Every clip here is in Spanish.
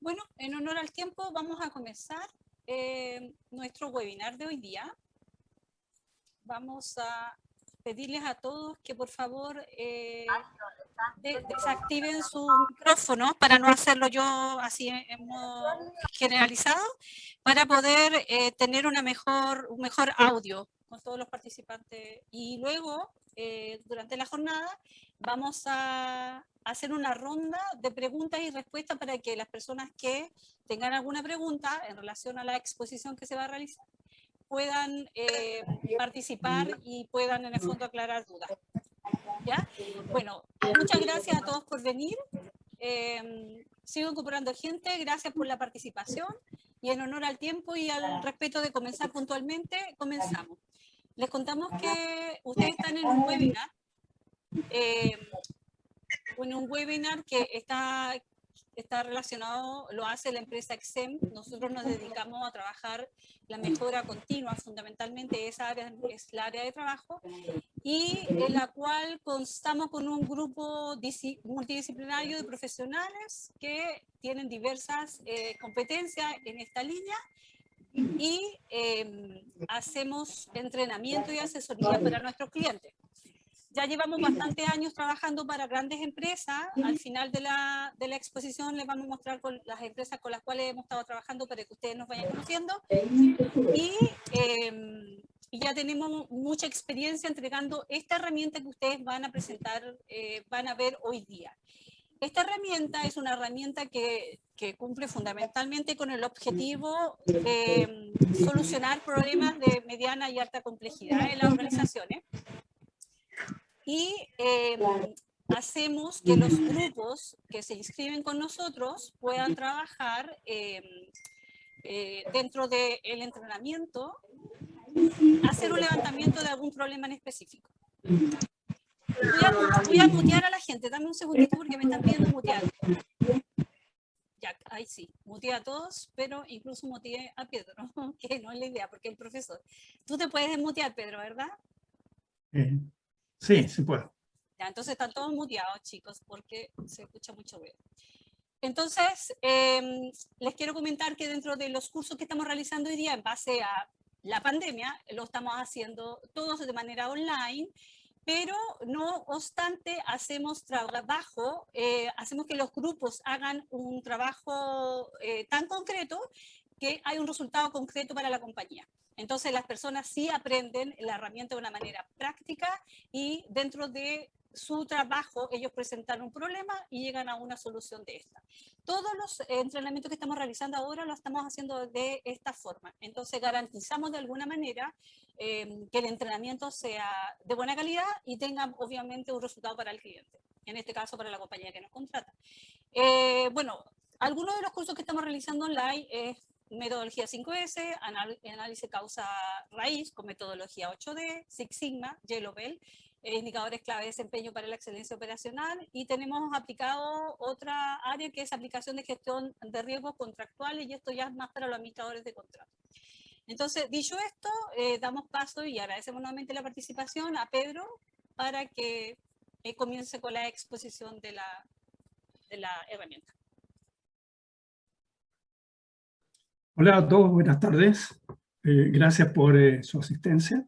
Bueno, en honor al tiempo vamos a comenzar nuestro webinar de hoy día. Vamos a pedirles a todos que por favor desactiven sus micrófonos para no hacerlo yo así en modo generalizado, para poder tener un mejor audio con todos los participantes. Y luego, durante la jornada, vamos a hacer una ronda de preguntas y respuestas para que las personas que tengan alguna pregunta en relación a la exposición que se va a realizar puedan participar y puedan en el fondo aclarar dudas. ¿Ya? Bueno, muchas gracias a todos por venir. Sigo incorporando gente, gracias por la participación y en honor al tiempo y al respeto de comenzar puntualmente, comenzamos. Les contamos que ustedes están en un webinar que está relacionado, lo hace la empresa Exem. Nosotros nos dedicamos a trabajar la mejora continua, fundamentalmente esa área es la área de trabajo, y en la cual constamos con un grupo multidisciplinario de profesionales que tienen diversas competencias en esta línea y hacemos entrenamiento y asesoría para nuestros clientes. Ya llevamos bastantes años trabajando para grandes empresas. Al final de la exposición les vamos a mostrar con las empresas con las cuales hemos estado trabajando para que ustedes nos vayan conociendo. Y ya tenemos mucha experiencia entregando esta herramienta que ustedes van a presentar, van a ver hoy día. Esta herramienta es una herramienta que cumple fundamentalmente con el objetivo de solucionar problemas de mediana y alta complejidad en las organizaciones. Y hacemos que los grupos que se inscriben con nosotros puedan trabajar dentro del entrenamiento, hacer un levantamiento de algún problema en específico. Voy a mutear a la gente, dame un segundito porque me están pidiendo mutear. Ya, ahí sí, muteé a todos, pero incluso muteé a Pedro, que no es la idea, porque el profesor. Tú te puedes desmutear, Pedro, ¿verdad? Sí, sí puedo. Ya, entonces están todos muteados, chicos, porque se escucha mucho ruido. Entonces, les quiero comentar que dentro de los cursos que estamos realizando hoy día, en base a la pandemia, lo estamos haciendo todos de manera online, pero no obstante hacemos trabajo, hacemos que los grupos hagan un trabajo tan concreto que hay un resultado concreto para la compañía. Entonces las personas sí aprenden la herramienta de una manera práctica y dentro de su trabajo ellos presentan un problema y llegan a una solución de esta. Todos los entrenamientos que estamos realizando ahora lo estamos haciendo de esta forma. Entonces garantizamos de alguna manera que el entrenamiento sea de buena calidad y tenga obviamente un resultado para el cliente, en este caso para la compañía que nos contrata. Bueno, algunos de los cursos que estamos realizando online es metodología 5S, análisis causa raíz con metodología 8D, Six Sigma, Yellow Belt, indicadores clave de desempeño para la excelencia operacional, y tenemos aplicado otra área que es aplicación de gestión de riesgos contractuales, y esto ya es más para los administradores de contrato. Entonces, dicho esto, damos paso y agradecemos nuevamente la participación a Pedro para que comience con la exposición de la herramienta. Hola a todos, buenas tardes. Gracias por su asistencia.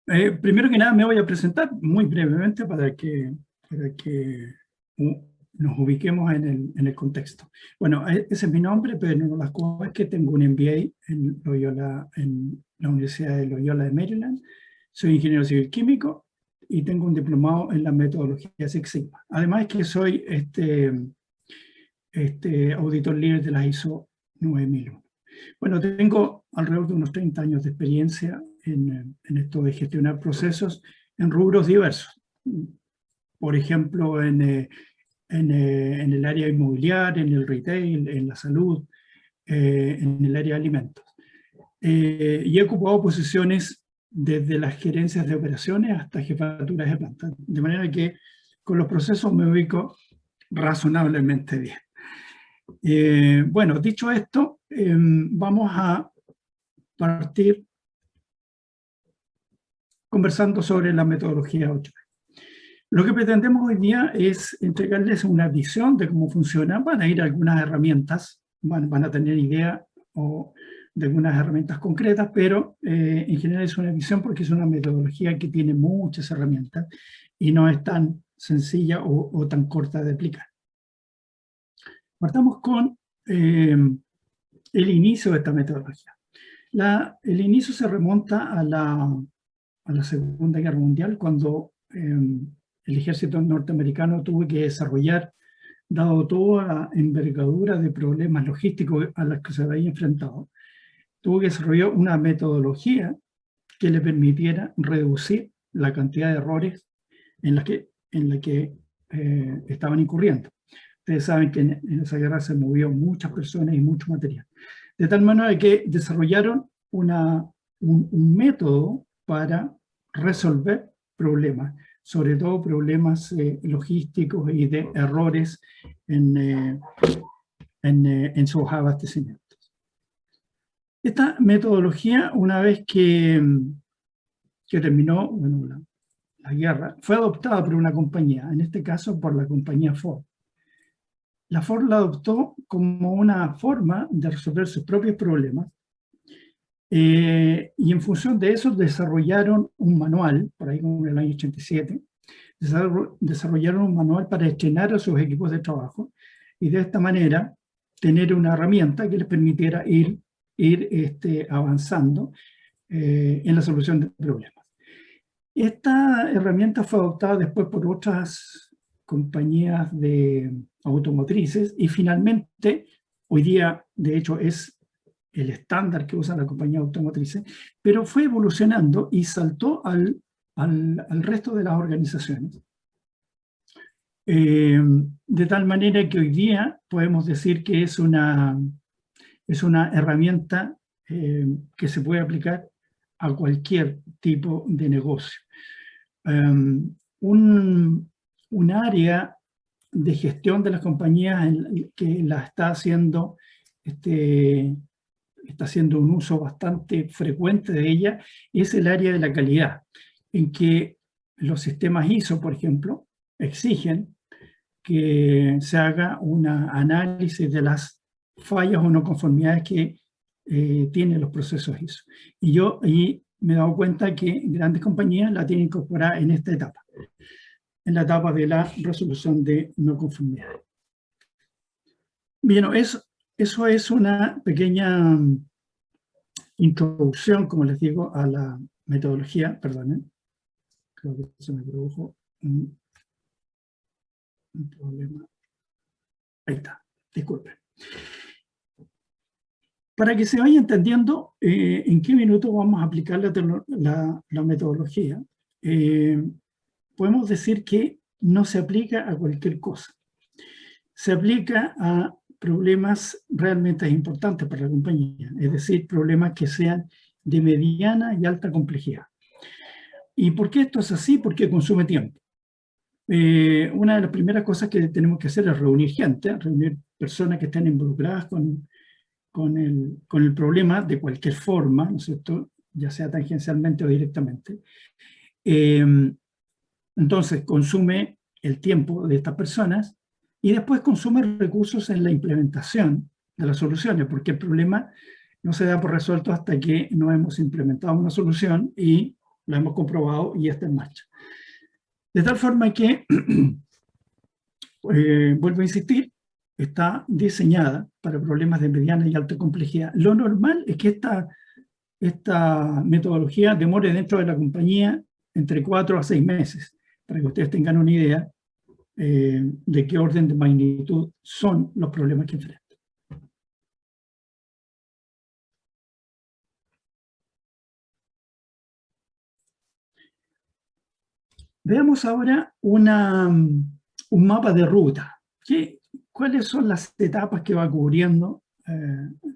Primero que nada me voy a presentar muy brevemente para que nos ubiquemos en el contexto. Bueno, ese es mi nombre, Pedro Nolasco, es que tengo un MBA en la Universidad de Loyola de Maryland. Soy ingeniero civil químico y tengo un diplomado en la metodología Six Sigma. Además es que soy auditor líder de la ISO 9001. Bueno, tengo alrededor de unos 30 años de experiencia en esto de gestionar procesos en rubros diversos. Por ejemplo, en el área inmobiliaria, en el retail, en la salud, en el área de alimentos. Y he ocupado posiciones desde las gerencias de operaciones hasta jefaturas de planta. De manera que con los procesos me ubico razonablemente bien. Bueno, dicho esto, vamos a partir conversando sobre la metodología 8D. Lo que pretendemos hoy día es entregarles una visión de cómo funciona. Van a ir algunas herramientas, van a tener idea de algunas herramientas concretas, pero en general es una visión porque es una metodología que tiene muchas herramientas y no es tan sencilla o tan corta de aplicar. Partamos con el inicio de esta metodología. El inicio se remonta a la Segunda Guerra Mundial, cuando el ejército norteamericano tuvo que desarrollar, dado toda la envergadura de problemas logísticos a los que se había enfrentado, tuvo que desarrollar una metodología que le permitiera reducir la cantidad de errores en la que estaban incurriendo. Ustedes saben que en esa guerra se movió muchas personas y mucho material. De tal manera que desarrollaron un método para resolver problemas, sobre todo problemas logísticos y de errores en sus abastecimientos. Esta metodología, una vez que terminó la guerra, fue adoptada por una compañía, en este caso por la compañía Ford. La Ford la adoptó como una forma de resolver sus propios problemas, y en función de eso desarrollaron un manual, por ahí en el año 87, desarrollaron un manual para estrenar a sus equipos de trabajo y de esta manera tener una herramienta que les permitiera ir avanzando en la solución de problemas. Esta herramienta fue adoptada después por otras compañías automotrices y finalmente, hoy día, de hecho, es el estándar que usan las compañías automotrices, pero fue evolucionando y saltó al resto de las organizaciones. De tal manera que hoy día podemos decir que es una herramienta que se puede aplicar a cualquier tipo de negocio. Un área de gestión de las compañías que la está haciendo un uso bastante frecuente de ella, es el área de la calidad, en que los sistemas ISO, por ejemplo, exigen que se haga un análisis de las fallas o no conformidades que tienen los procesos ISO. Y yo ahí me he dado cuenta que grandes compañías la tienen incorporada en esta etapa, en la etapa de la resolución de no conformidades. Bien, eso es una pequeña introducción, como les digo, a la metodología. Perdonen, creo que se me produjo un problema. Ahí está, disculpen. Para que se vaya entendiendo en qué minuto vamos a aplicar la metodología, podemos decir que no se aplica a cualquier cosa. Se aplica a problemas realmente importantes para la compañía, es decir, problemas que sean de mediana y alta complejidad. ¿Y por qué esto es así? Porque consume tiempo. Una de las primeras cosas que tenemos que hacer es reunir gente, reunir personas que estén involucradas con el problema de cualquier forma, ¿no es cierto?, ya sea tangencialmente o directamente. Entonces, consume el tiempo de estas personas y después consume recursos en la implementación de las soluciones, porque el problema no se da por resuelto hasta que no hemos implementado una solución y la hemos comprobado y está en marcha. De tal forma que, vuelvo a insistir, está diseñada para problemas de mediana y alta complejidad. Lo normal es que esta metodología demore dentro de la compañía entre 4 a 6 meses, para que ustedes tengan una idea de qué orden de magnitud son los problemas que enfrentan. Veamos ahora un mapa de ruta. ¿Cuáles son las etapas que va cubriendo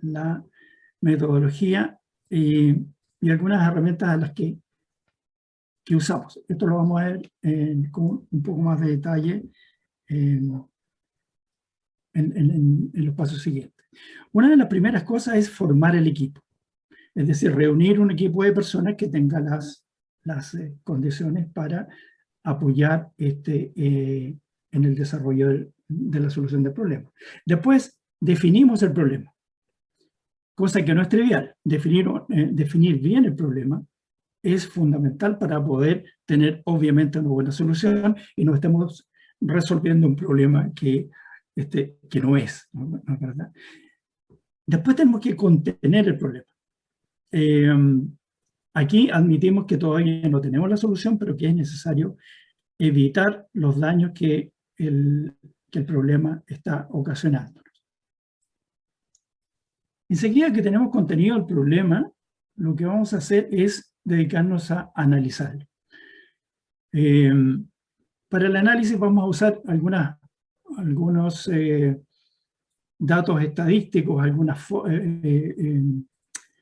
la metodología y algunas herramientas a las que usamos? Esto lo vamos a ver con un poco más de detalle en los pasos siguientes. Una de las primeras cosas es formar el equipo, es decir, reunir un equipo de personas que tenga las condiciones para apoyar en el desarrollo de la solución del problema. Después definimos el problema, cosa que no es trivial. Definir bien el problema es fundamental para poder tener obviamente una buena solución y no estemos resolviendo un problema que no es, ¿no es verdad? Después tenemos que contener el problema. Aquí admitimos que todavía no tenemos la solución, pero que es necesario evitar los daños que el problema está ocasionando. Enseguida que tenemos contenido el problema, lo que vamos a hacer es dedicarnos a analizarlo. Para el análisis vamos a usar algunos datos estadísticos, algunas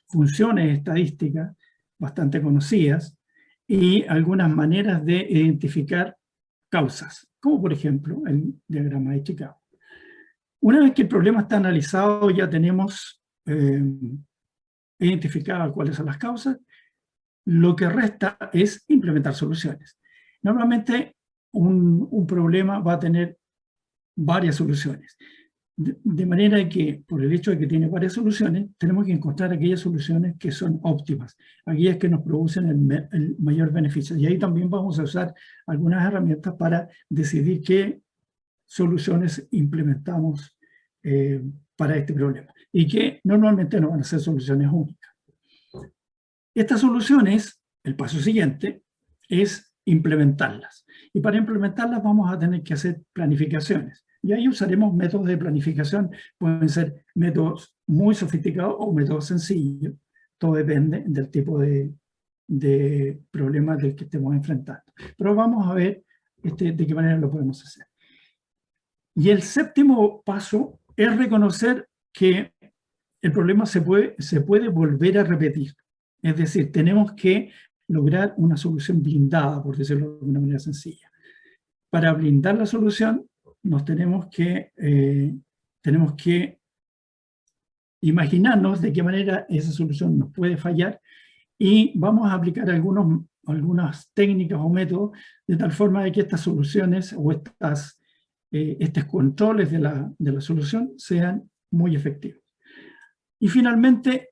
funciones estadísticas bastante conocidas y algunas maneras de identificar causas, como por ejemplo el diagrama de Chicago. Una vez que el problema está analizado, ya tenemos identificadas cuáles son las causas. Lo que resta es implementar soluciones. Normalmente un problema va a tener varias soluciones. De manera que, por el hecho de que tiene varias soluciones, tenemos que encontrar aquellas soluciones que son óptimas, aquellas que nos producen el mayor beneficio. Y ahí también vamos a usar algunas herramientas para decidir qué soluciones implementamos para este problema. Y que normalmente no van a ser soluciones únicas. Estas soluciones, el paso siguiente, es implementarlas. Y para implementarlas vamos a tener que hacer planificaciones. Y ahí usaremos métodos de planificación. Pueden ser métodos muy sofisticados o métodos sencillos. Todo depende del tipo de problema del que estemos enfrentando. Pero vamos a ver de qué manera lo podemos hacer. Y el séptimo paso es reconocer que el problema se puede volver a repetir. Es decir, tenemos que lograr una solución blindada, por decirlo de una manera sencilla. Para blindar la solución, tenemos que imaginarnos de qué manera esa solución nos puede fallar y vamos a aplicar algunas técnicas o métodos de tal forma de que estas soluciones o estos controles de la solución sean muy efectivos. Y finalmente,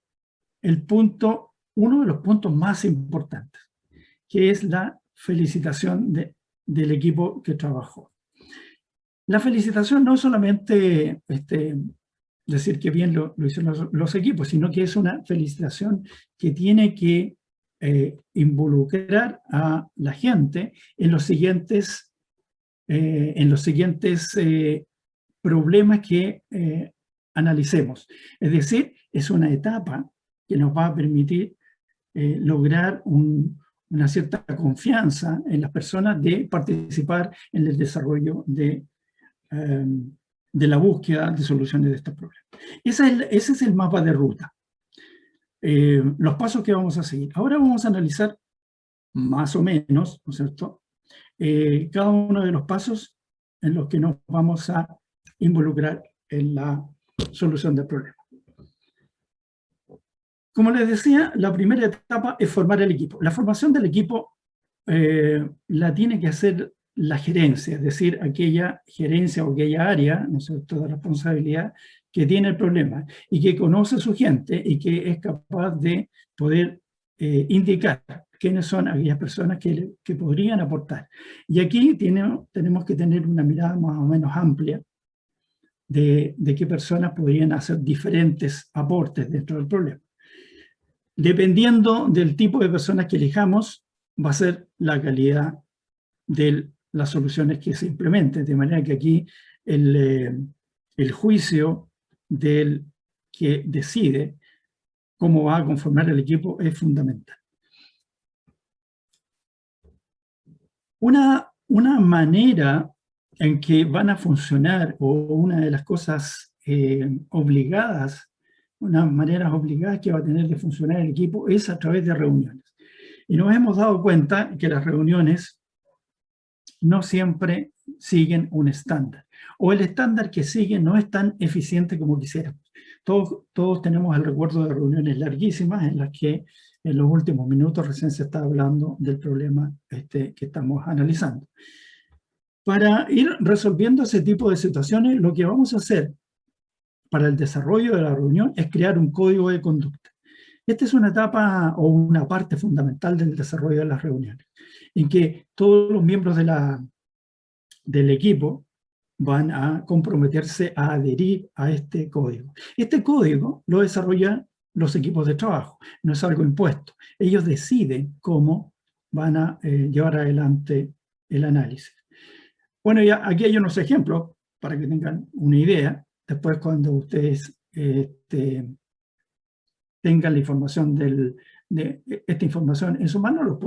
uno de los puntos más importantes, que es la felicitación del equipo que trabajó. La felicitación no es solamente decir que bien lo hicieron los equipos, sino que es una felicitación que tiene que involucrar a la gente en los siguientes problemas que analicemos. Es decir, es una etapa que nos va a permitir lograr una cierta confianza en las personas de participar en el desarrollo de la búsqueda de soluciones de estos problemas. Ese es el mapa de ruta. Los pasos que vamos a seguir. Ahora vamos a analizar más o menos, ¿no es cierto?, cada uno de los pasos en los que nos vamos a involucrar en la solución del problema. Como les decía, la primera etapa es formar el equipo. La formación del equipo la tiene que hacer la gerencia, es decir, aquella gerencia o aquella área, ¿no es cierto?, de responsabilidad que tiene el problema y que conoce a su gente y que es capaz de poder indicar quiénes son aquellas personas que podrían aportar. Y aquí tenemos que tener una mirada más o menos amplia de qué personas podrían hacer diferentes aportes dentro del problema. Dependiendo del tipo de personas que elijamos, va a ser la calidad de las soluciones que se implementen. De manera que aquí el juicio del que decide cómo va a conformar el equipo es fundamental. Una manera en que van a funcionar, o una de las cosas obligadas, unas maneras obligadas que va a tener de funcionar el equipo es a través de reuniones. Y nos hemos dado cuenta que las reuniones no siempre siguen un estándar, o el estándar que siguen no es tan eficiente como quisiéramos. Todos tenemos el recuerdo de reuniones larguísimas en las que en los últimos minutos recién se está hablando del problema que estamos analizando. Para ir resolviendo ese tipo de situaciones, lo que vamos a hacer para el desarrollo de la reunión es crear un código de conducta. Esta es una etapa o una parte fundamental del desarrollo de las reuniones, en que todos los miembros del equipo van a comprometerse a adherir a este código. Este código lo desarrollan los equipos de trabajo, no es algo impuesto. Ellos deciden cómo van a llevar adelante el análisis. Bueno, ya aquí hay unos ejemplos para que tengan una idea. Después, cuando ustedes tengan la información de esta información en su mano,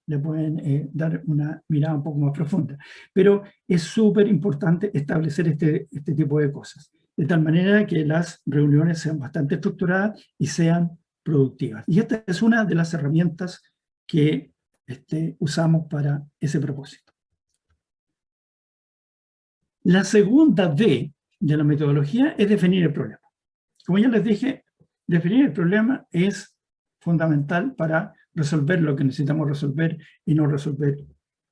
le pueden dar una mirada un poco más profunda. Pero es súper importante establecer este tipo de cosas, de tal manera que las reuniones sean bastante estructuradas y sean productivas. Y esta es una de las herramientas que usamos para ese propósito. La segunda D de la metodología es definir el problema. Como ya les dije, definir el problema es fundamental para resolver lo que necesitamos resolver y no resolver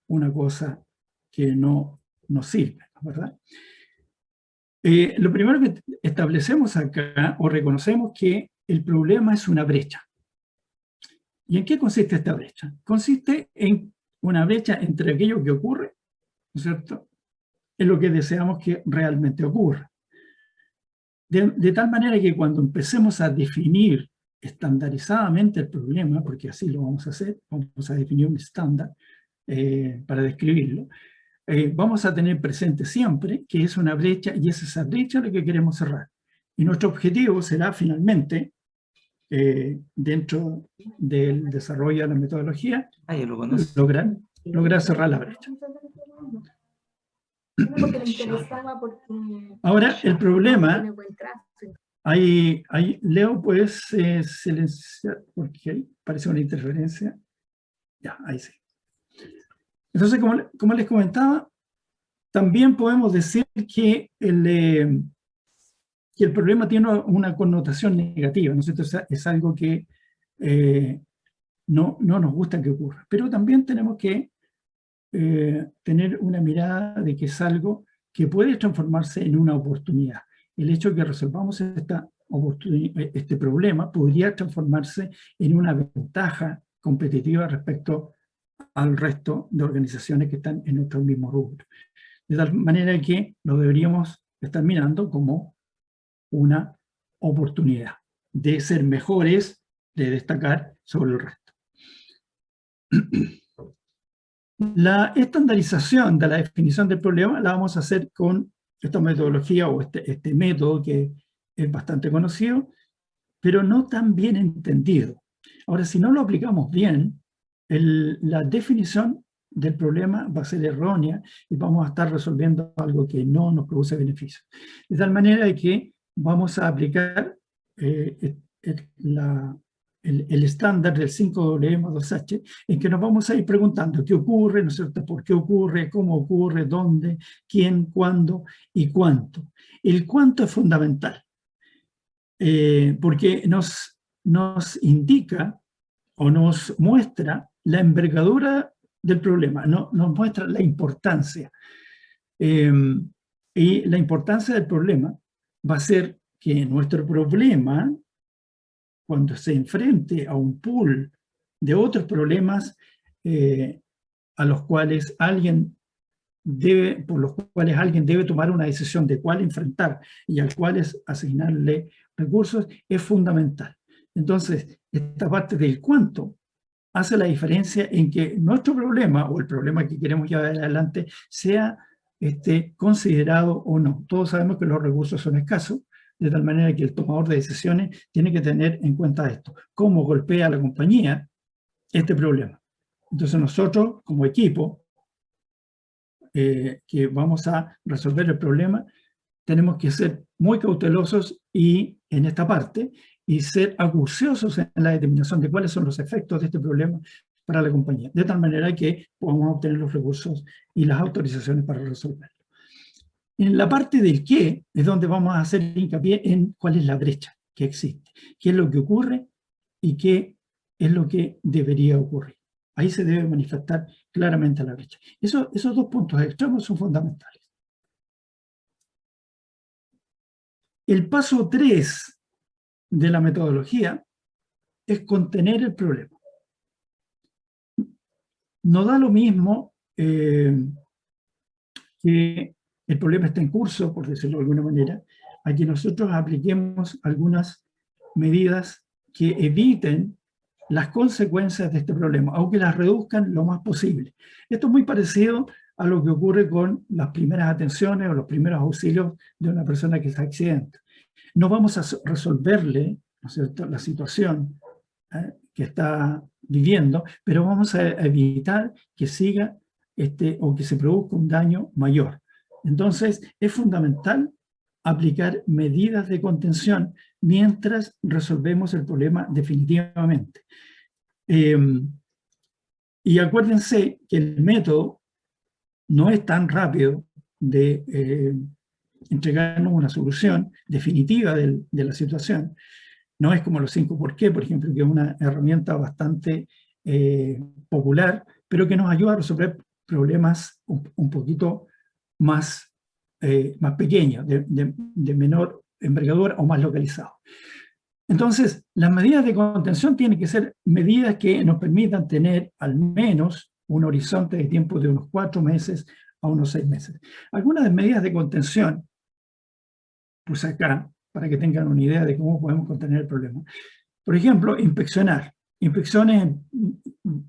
una cosa que no nos sirve, ¿verdad? Lo primero que establecemos acá, o reconocemos, que el problema es una brecha. ¿Y en qué consiste esta brecha? Consiste en una brecha entre aquello que ocurre, ¿no es cierto?, en lo que deseamos que realmente ocurra. De tal manera que cuando empecemos a definir estandarizadamente el problema, porque así lo vamos a hacer, vamos a definir un estándar para describirlo, vamos a tener presente siempre que es una brecha y es esa brecha la que queremos cerrar. Y nuestro objetivo será finalmente, dentro del desarrollo de la metodología, lograr cerrar la brecha. Ahora, el problema, Leo, ¿puedes silenciar? Porque ahí parece una interferencia. Ya, ahí sí. Entonces, como les comentaba, también podemos decir que el problema tiene una connotación negativa, ¿no es cierto? Es algo que no nos gusta que ocurra. Pero también tenemos que tener una mirada de que es algo que puede transformarse en una oportunidad. El hecho de que resolvamos este problema podría transformarse en una ventaja competitiva respecto al resto de organizaciones que están en nuestro mismo rubro. De tal manera que lo deberíamos estar mirando como una oportunidad de ser mejores, de destacar sobre el resto. La estandarización de la definición del problema la vamos a hacer con esta metodología o este método que es bastante conocido, pero no tan bien entendido. Ahora, si no lo aplicamos bien, la definición del problema va a ser errónea y vamos a estar resolviendo algo que no nos produce beneficio. De tal manera que vamos a aplicar el estándar del 5W+2H, en que nos vamos a ir preguntando qué ocurre, ¿no es cierto?, por qué ocurre, cómo ocurre, dónde, quién, cuándo y cuánto. El cuánto es fundamental, porque nos indica o nos muestra la envergadura del problema, nos muestra la importancia. Y la importancia del problema va a ser que nuestro problema, cuando se enfrente a un pool de otros problemas por los cuales alguien debe tomar una decisión de cuál enfrentar y al cual asignarle recursos, es fundamental. Entonces, esta parte del cuánto hace la diferencia en que nuestro problema o el problema que queremos llevar adelante sea considerado o no. Todos sabemos que los recursos son escasos, de tal manera que el tomador de decisiones tiene que tener en cuenta esto. ¿Cómo golpea a la compañía este problema? Entonces nosotros, como equipo, que vamos a resolver el problema, tenemos que ser muy cautelosos en esta parte y ser acuciosos en la determinación de cuáles son los efectos de este problema para la compañía, de tal manera que podamos obtener los recursos y las autorizaciones para resolverlo. En la parte del qué es donde vamos a hacer hincapié en cuál es la brecha que existe, qué es lo que ocurre y qué es lo que debería ocurrir. Ahí se debe manifestar claramente la brecha. Esos dos puntos extremos son fundamentales. El paso 3 de la metodología es contener el problema. No da lo mismo que el problema está en curso, por decirlo de alguna manera, a que nosotros apliquemos algunas medidas que eviten las consecuencias de este problema, aunque las reduzcan lo más posible. Esto es muy parecido a lo que ocurre con las primeras atenciones o los primeros auxilios de una persona que está accidente. No vamos a resolverle, ¿no es cierto?, la situación que está viviendo, pero vamos a evitar que siga o que se produzca un daño mayor. Entonces, es fundamental aplicar medidas de contención mientras resolvemos el problema definitivamente. Y acuérdense que el método no es tan rápido de entregarnos una solución definitiva de la situación. No es como los 5 por qué, por ejemplo, que es una herramienta bastante popular, pero que nos ayuda a resolver problemas un poquito más pequeños, de menor envergadura o más localizados. Entonces, las medidas de contención tienen que ser medidas que nos permitan tener al menos un horizonte de tiempo de unos 4 meses a unos 6 meses. Algunas medidas de contención, pues acá, para que tengan una idea de cómo podemos contener el problema. Por ejemplo, inspeccionar. Inspecciones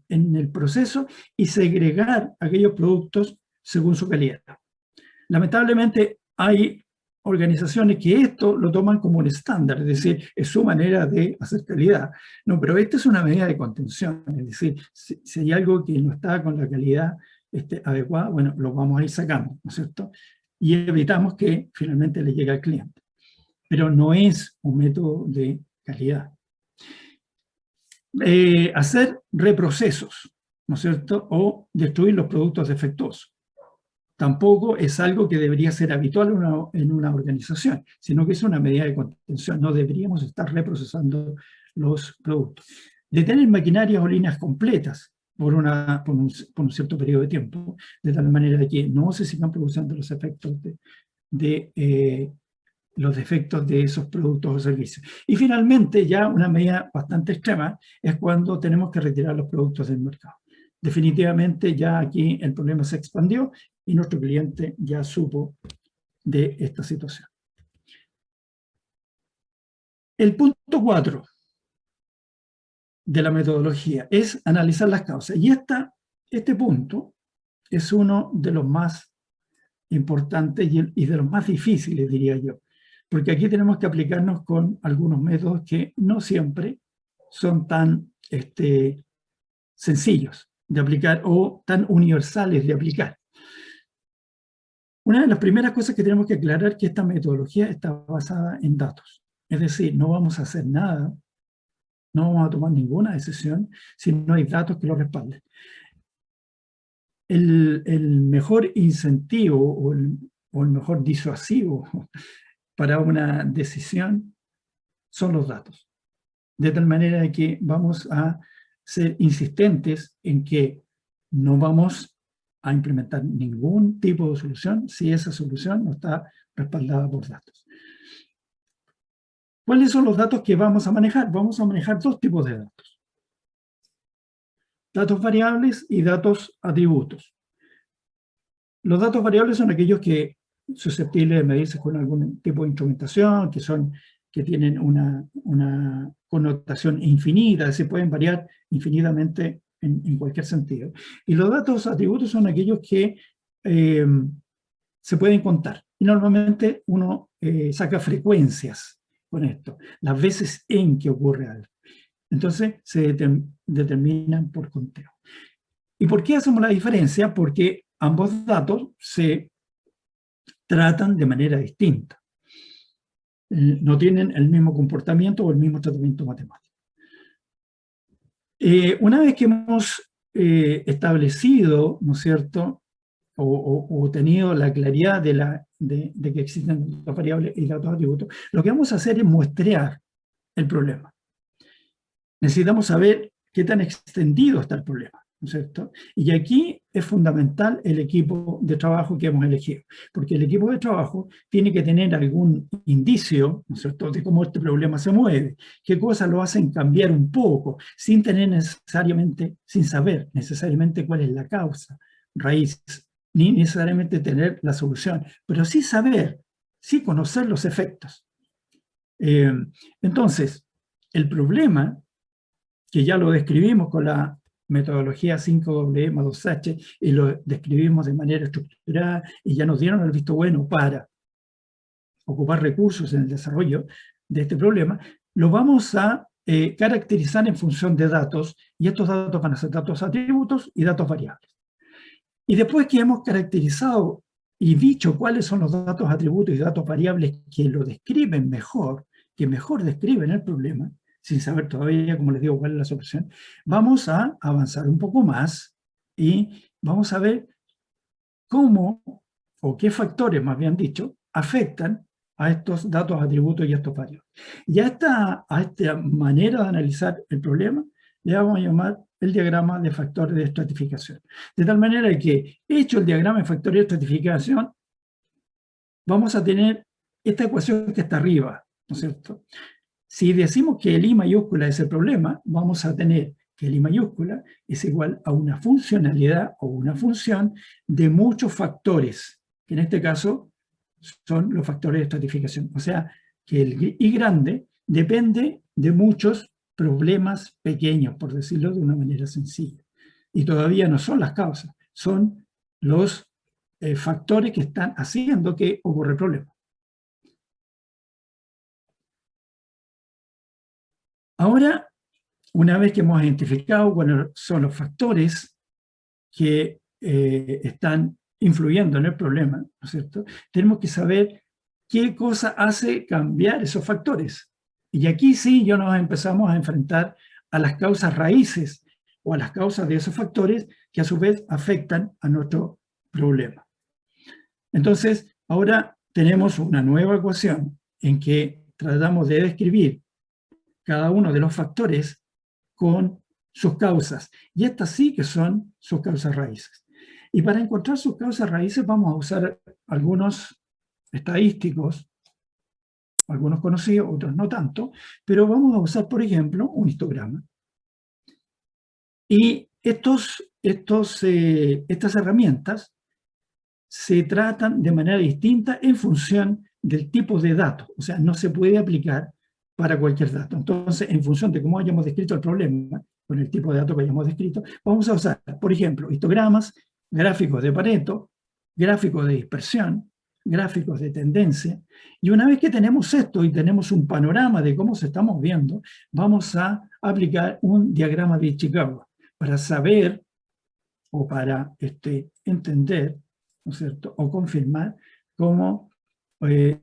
en el proceso y segregar aquellos productos según su calidad. Lamentablemente hay organizaciones que esto lo toman como un estándar, es decir, es su manera de hacer calidad. No, pero esta es una medida de contención, es decir, si hay algo que no está con la calidad adecuada, bueno, lo vamos a ir sacando, ¿no es cierto? Y evitamos que finalmente le llegue al cliente. Pero no es un método de calidad. Hacer reprocesos, ¿no es cierto? O destruir los productos defectuosos. Tampoco es algo que debería ser habitual en una organización, sino que es una medida de contención. No deberíamos estar reprocesando los productos. Detener maquinarias o líneas completas por un cierto periodo de tiempo, de tal manera que no se sigan produciendo los efectos los defectos de esos productos o servicios. Y finalmente, ya una medida bastante extrema es cuando tenemos que retirar los productos del mercado. Definitivamente ya aquí el problema se expandió y nuestro cliente ya supo de esta situación. El punto 4 de la metodología es analizar las causas. Y este punto es uno de los más importantes y de los más difíciles, diría yo. Porque aquí tenemos que aplicarnos con algunos métodos que no siempre son tan sencillos de aplicar o tan universales de aplicar. Una de las primeras cosas que tenemos que aclarar es que esta metodología está basada en datos. Es decir, no vamos a hacer nada, no vamos a tomar ninguna decisión si no hay datos que lo respalden. El mejor incentivo o el mejor disuasivo para una decisión son los datos. De tal manera que vamos a ser insistentes en que no vamos a implementar ningún tipo de solución si esa solución no está respaldada por datos. ¿Cuáles son los datos que vamos a manejar? Vamos a manejar 2 tipos de datos. Datos variables y datos atributos. Los datos variables son aquellos que susceptibles de medirse con algún tipo de instrumentación, que tienen una connotación infinita, se pueden variar infinitamente en cualquier sentido. Y los datos atributos son aquellos que se pueden contar. Y normalmente uno saca frecuencias con esto, las veces en que ocurre algo. Entonces se determinan por conteo. ¿Y por qué hacemos la diferencia? Porque ambos datos se tratan de manera distinta. No tienen el mismo comportamiento o el mismo tratamiento matemático. Una vez que hemos establecido, ¿no es cierto?, o tenido la claridad de que existen datos variables y datos atributos, lo que vamos a hacer es muestrear el problema. Necesitamos saber qué tan extendido está el problema, ¿no es cierto? Y aquí es fundamental el equipo de trabajo que hemos elegido, porque el equipo de trabajo tiene que tener algún indicio, ¿no es cierto?, de cómo este problema se mueve, qué cosas lo hacen cambiar un poco, sin tener necesariamente, sin saber necesariamente cuál es la causa raíz, ni necesariamente tener la solución, pero sí saber, sí conocer los efectos. Entonces, el problema, que ya lo describimos con la metodología 5W+2H y lo describimos de manera estructurada y ya nos dieron el visto bueno para ocupar recursos en el desarrollo de este problema, lo vamos a caracterizar en función de datos, y estos datos van a ser datos atributos y datos variables. Y después que hemos caracterizado y dicho cuáles son los datos atributos y datos variables que lo describen mejor, que mejor describen el problema, sin saber todavía, como les digo, cuál es la solución, vamos a avanzar un poco más y vamos a ver cómo, o qué factores, más bien dicho, afectan a estos datos atributos y a estos variables. Y a esta manera de analizar el problema le vamos a llamar el diagrama de factores de estratificación. De tal manera que, hecho el diagrama de factores de estratificación, vamos a tener esta ecuación que está arriba, ¿no es cierto? Si decimos que el I mayúscula es el problema, vamos a tener que el I mayúscula es igual a una funcionalidad o una función de muchos factores, que en este caso son los factores de estratificación. O sea, que el I grande depende de muchos problemas pequeños, por decirlo de una manera sencilla. Y todavía no son las causas, son los factores que están haciendo que ocurra el problema. Ahora, una vez que hemos identificado cuáles son los factores que están influyendo en el problema, ¿no es cierto?, tenemos que saber qué cosa hace cambiar esos factores. Y aquí sí ya nos empezamos a enfrentar a las causas raíces o a las causas de esos factores que a su vez afectan a nuestro problema. Entonces, ahora tenemos una nueva ecuación en que tratamos de describir cada uno de los factores con sus causas. Y estas sí que son sus causas raíces. Y para encontrar sus causas raíces vamos a usar algunos estadísticos, algunos conocidos, otros no tanto, pero vamos a usar, por ejemplo, un histograma. Y estas herramientas se tratan de manera distinta en función del tipo de dato. O sea, no se puede aplicar para cualquier dato. Entonces, en función de cómo hayamos descrito el problema, con el tipo de dato que hayamos descrito, vamos a usar, por ejemplo, histogramas, gráficos de Pareto, gráficos de dispersión, gráficos de tendencia, y una vez que tenemos esto y tenemos un panorama de cómo se está moviendo, vamos a aplicar un diagrama de Ishikawa para saber o para entender, ¿no es cierto?, o confirmar cómo,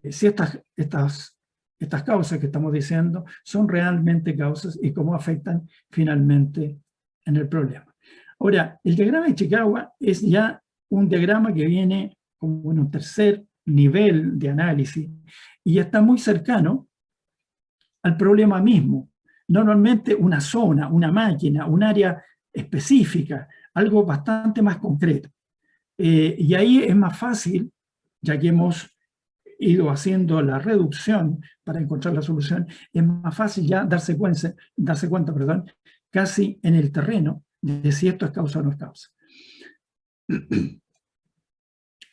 si estas causas que estamos diciendo son realmente causas y cómo afectan finalmente en el problema. Ahora, el diagrama de Ishikawa es ya un diagrama que viene como en un tercer nivel de análisis y está muy cercano al problema mismo. Normalmente una zona, una máquina, un área específica, algo bastante más concreto. Y ahí es más fácil, ya que hemos ido haciendo la reducción para encontrar la solución, es más fácil ya darse cuenta, casi en el terreno de si esto es causa o no es causa.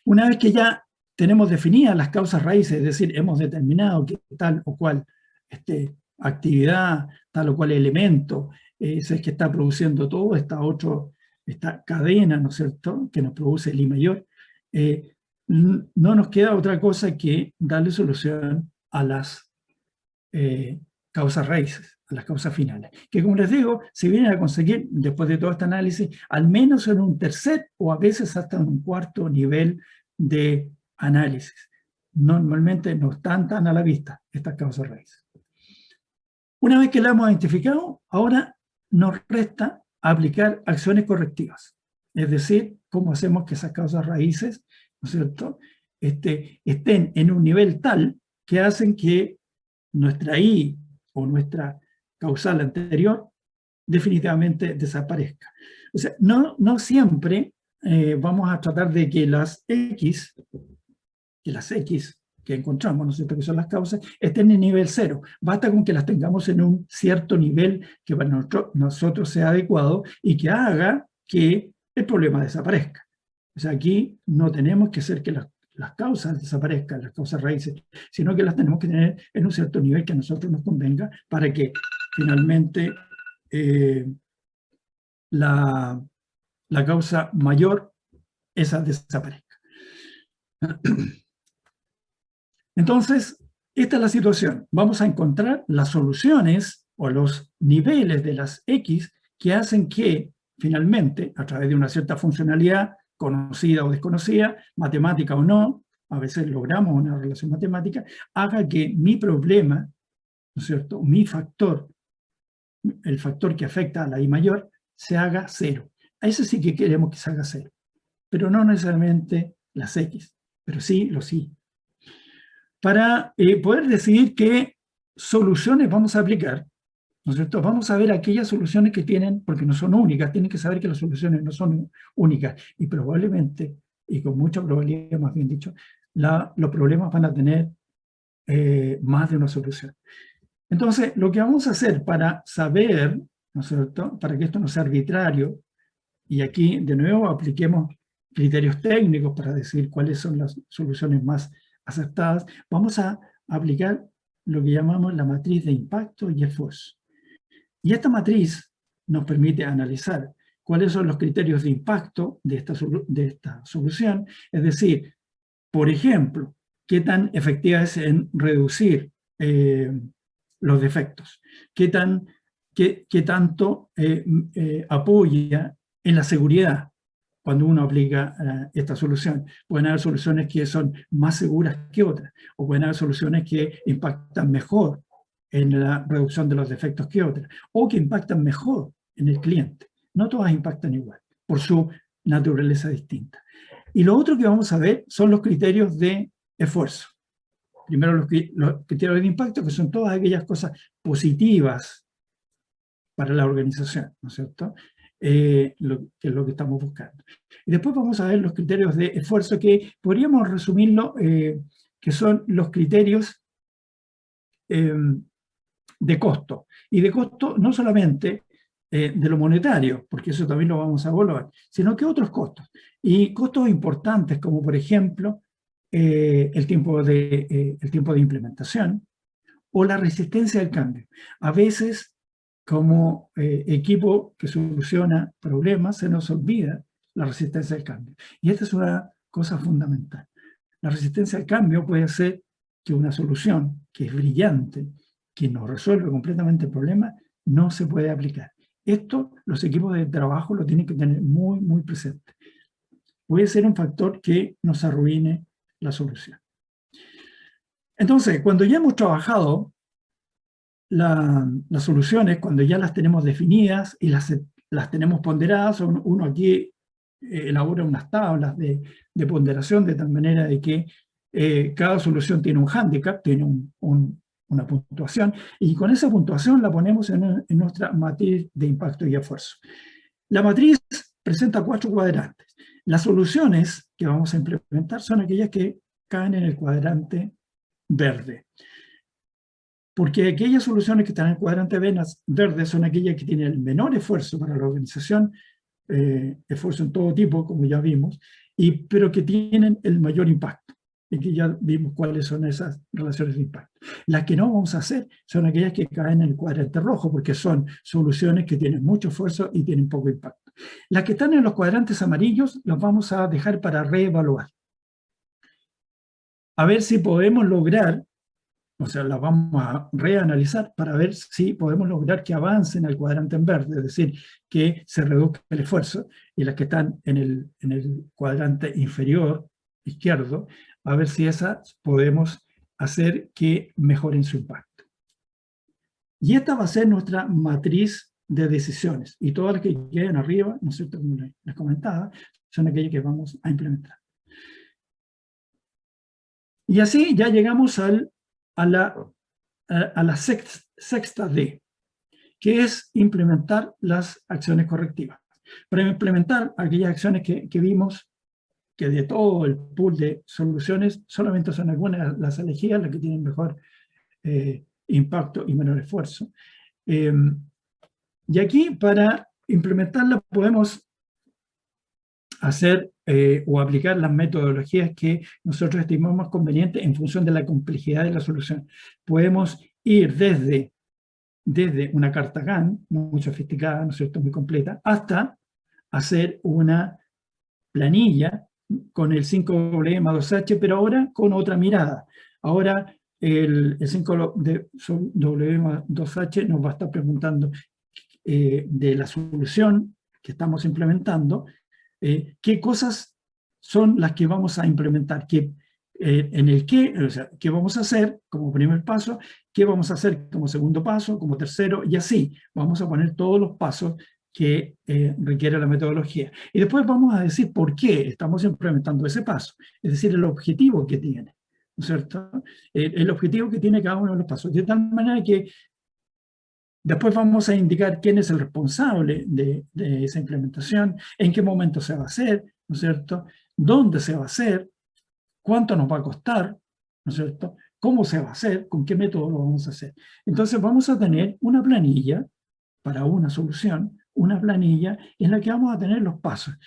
Una vez que ya tenemos definidas las causas raíces, es decir, hemos determinado que tal o cual actividad, tal o cual elemento es el que está produciendo todo, esta cadena, ¿no es cierto?, que nos produce el I mayor, no nos queda otra cosa que darle solución a las causas raíces, a las causas finales, que como les digo, se vienen a conseguir, después de todo este análisis, al menos en un tercer o a veces hasta en un cuarto nivel de análisis. Normalmente no están tan a la vista estas causas raíces. Una vez que la hemos identificado, ahora nos resta aplicar acciones correctivas. Es decir, cómo hacemos que esas causas raíces, ¿no es cierto?, estén en un nivel tal que hacen que nuestra I o nuestra causal anterior definitivamente desaparezca. O sea, no siempre vamos a tratar de que las X que encontramos, ¿no es cierto?, que son las causas, estén en nivel 0. Basta con que las tengamos en un cierto nivel que para nosotros sea adecuado y que haga que el problema desaparezca. O sea, aquí no tenemos que hacer que las causas desaparezcan, las causas raíces, sino que las tenemos que tener en un cierto nivel que a nosotros nos convenga para que finalmente la causa mayor, esa desaparezca. Entonces, esta es la situación. Vamos a encontrar las soluciones o los niveles de las X que hacen que, finalmente, a través de una cierta funcionalidad, conocida o desconocida, matemática o no, a veces logramos una relación matemática, haga que mi problema, ¿no es cierto?, mi factor, el factor que afecta a la I mayor, se haga 0. A ese sí que queremos que se haga 0, pero no necesariamente las X, pero sí los Y. Para poder decidir qué soluciones vamos a aplicar, ¿no es cierto? Vamos a ver aquellas soluciones que tienen, porque no son únicas, tienen que saber que las soluciones no son únicas, y probablemente, y con mucha probabilidad más bien dicho, los problemas van a tener más de una solución. Entonces, lo que vamos a hacer para saber, ¿no es cierto?, para que esto no sea arbitrario, y aquí de nuevo apliquemos criterios técnicos para decir cuáles son las soluciones más aceptadas, vamos a aplicar lo que llamamos la matriz de impacto y esfuerzo. Y esta matriz nos permite analizar cuáles son los criterios de impacto de esta solución, es decir, por ejemplo, qué tan efectiva es en reducir los defectos, qué tanto apoya en la seguridad cuando uno aplica esta solución. Pueden haber soluciones que son más seguras que otras, o pueden haber soluciones que impactan mejor en la reducción de los defectos que otras, o que impactan mejor en el cliente. No todas impactan igual, por su naturaleza distinta. Y lo otro que vamos a ver son los criterios de esfuerzo. Primero los criterios de impacto, que son todas aquellas cosas positivas para la organización, ¿no es cierto?, que es lo que estamos buscando. Y después vamos a ver los criterios de esfuerzo, que podríamos resumirlo, que son los criterios de costo. Y de costo no solamente de lo monetario, porque eso también lo vamos a evaluar, sino que otros costos. Y costos importantes, como por ejemplo el tiempo de implementación o la resistencia al cambio. A veces, como equipo que soluciona problemas, se nos olvida la resistencia al cambio. Y esta es una cosa fundamental. La resistencia al cambio puede ser que una solución que es brillante, que nos resuelve completamente el problema, no se puede aplicar. Esto los equipos de trabajo lo tienen que tener muy, muy presente. Puede ser un factor que nos arruine la solución. Entonces, cuando ya hemos trabajado las soluciones, cuando ya las tenemos definidas y las tenemos ponderadas, uno aquí elabora unas tablas de ponderación de tal manera de que cada solución tiene un hándicap, tiene una puntuación, y con esa puntuación la ponemos en nuestra matriz de impacto y esfuerzo. La matriz presenta 4 cuadrantes. Las soluciones que vamos a implementar son aquellas que caen en el cuadrante verde. Porque aquellas soluciones que están en el cuadrante verde son aquellas que tienen el menor esfuerzo para la organización, esfuerzo en todo tipo, como ya vimos, pero que tienen el mayor impacto. Y que ya vimos cuáles son esas relaciones de impacto. Las que no vamos a hacer son aquellas que caen en el cuadrante rojo, porque son soluciones que tienen mucho esfuerzo y tienen poco impacto. Las que están en los cuadrantes amarillos las vamos a dejar para reevaluar. A ver si podemos lograr, o sea, las vamos a reanalizar para ver si podemos lograr que avancen al cuadrante en verde, es decir, que se reduzca el esfuerzo, y las que están en el cuadrante inferior izquierdo, a ver si esas podemos hacer que mejoren su impacto. Y esta va a ser nuestra matriz de decisiones, y todas las que queden arriba, ¿no es cierto?, como les comentaba, son aquellas que vamos a implementar. Y así ya llegamos a la sexta D. que es implementar las acciones correctivas. Para implementar aquellas acciones que vimos, que de todo el pool de soluciones, solamente son algunas las elegidas, las que tienen mejor impacto y menor esfuerzo. Y aquí, para implementarla, podemos hacer o aplicar las metodologías que nosotros estimamos convenientes en función de la complejidad de la solución. Podemos ir desde una carta Gantt, muy sofisticada, ¿no es cierto?, muy completa, hasta hacer una planilla con el 5W+2H, pero ahora con otra mirada. Ahora el 5W+2H nos va a estar preguntando de la solución que estamos implementando, qué cosas son las que vamos a implementar, en el qué, o sea, qué vamos a hacer como primer paso, qué vamos a hacer como segundo paso, como tercero, y así vamos a poner todos los pasos que requiere la metodología. Y después vamos a decir por qué estamos implementando ese paso, es decir, el objetivo que tiene, ¿no es cierto? El objetivo que tiene cada uno de los pasos, de tal manera que después vamos a indicar quién es el responsable de esa implementación, en qué momento se va a hacer, ¿no es cierto? ¿Dónde se va a hacer? ¿Cuánto nos va a costar? ¿No es cierto? ¿Cómo se va a hacer? ¿Con qué método lo vamos a hacer? Entonces vamos a tener una planilla para una solución, una planilla en la que vamos a tener los pasos,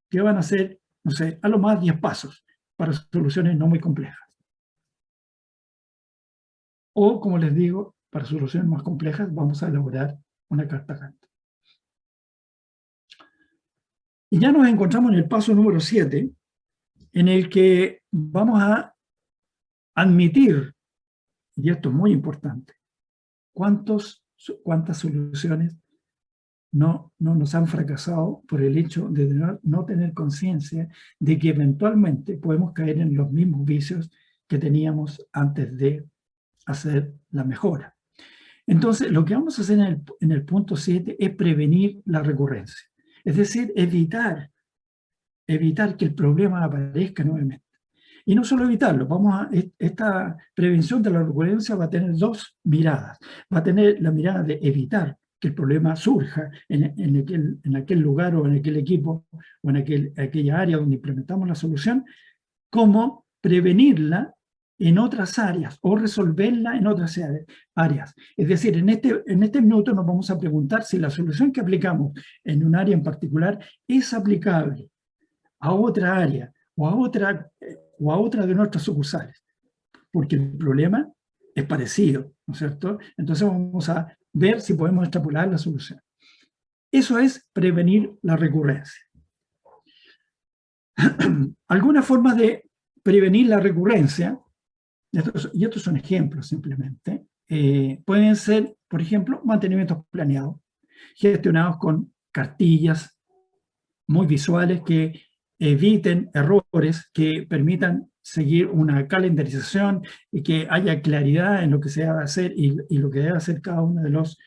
que van a ser, no sé, a lo más 10 pasos para soluciones no muy complejas. O, como les digo, para soluciones más complejas vamos a elaborar una carta Gantt. Y ya nos encontramos en el paso número 7, en el que vamos a admitir, y esto es muy importante, cuántas soluciones no nos han fracasado por el hecho de no tener conciencia de que eventualmente podemos caer en los mismos vicios que teníamos antes de hacer la mejora. Entonces, lo que vamos a hacer en el punto 7 es prevenir la recurrencia. Es decir, evitar que el problema aparezca nuevamente. Y no solo evitarlo, esta prevención de la recurrencia va a tener dos miradas. Va a tener la mirada de evitar que el problema surja en aquel lugar o en aquel equipo o en aquella área donde implementamos la solución, como prevenirla en otras áreas o resolverla en otras áreas. Es decir, en este minuto nos vamos a preguntar si la solución que aplicamos en un área en particular es aplicable a otra área o a otra de nuestras sucursales, porque el problema es parecido, ¿no es cierto? Entonces vamos a ver si podemos extrapolar la solución. Eso es prevenir la recurrencia. Algunas formas de prevenir la recurrencia, y estos son ejemplos simplemente, pueden ser, por ejemplo, mantenimientos planeados, gestionados con cartillas muy visuales que eviten errores, que permitan seguir una calendarización y que haya claridad en lo que se debe hacer y lo que debe hacer cada uno de los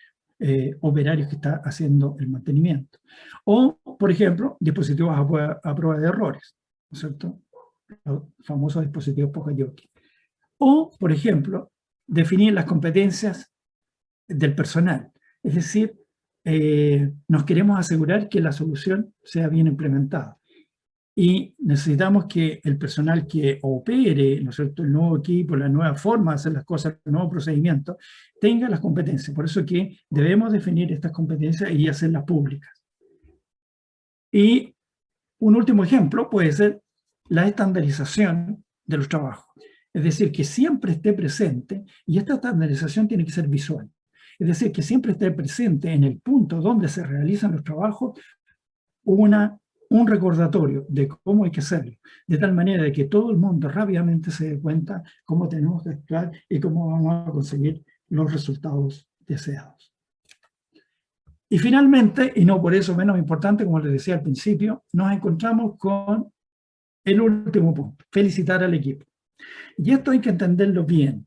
operarios que está haciendo el mantenimiento. O, por ejemplo, dispositivos a prueba de errores, ¿no es cierto? Los famosos dispositivos Poka-Yoke. O, por ejemplo, definir las competencias del personal. Es decir, nos queremos asegurar que la solución sea bien implementada. Y necesitamos que el personal que opere, ¿no es cierto?, el nuevo equipo, la nueva forma de hacer las cosas, el nuevo procedimiento, tenga las competencias. Por eso que debemos definir estas competencias y hacerlas públicas. Y un último ejemplo puede ser la estandarización de los trabajos. Es decir, que siempre esté presente, y esta estandarización tiene que ser visual. Es decir, que siempre esté presente en el punto donde se realizan los trabajos un recordatorio de cómo hay que hacerlo, de tal manera de que todo el mundo rápidamente se dé cuenta cómo tenemos que actuar y cómo vamos a conseguir los resultados deseados. Y finalmente, y no por eso menos importante, como les decía al principio, nos encontramos con el último punto, felicitar al equipo. Y esto hay que entenderlo bien.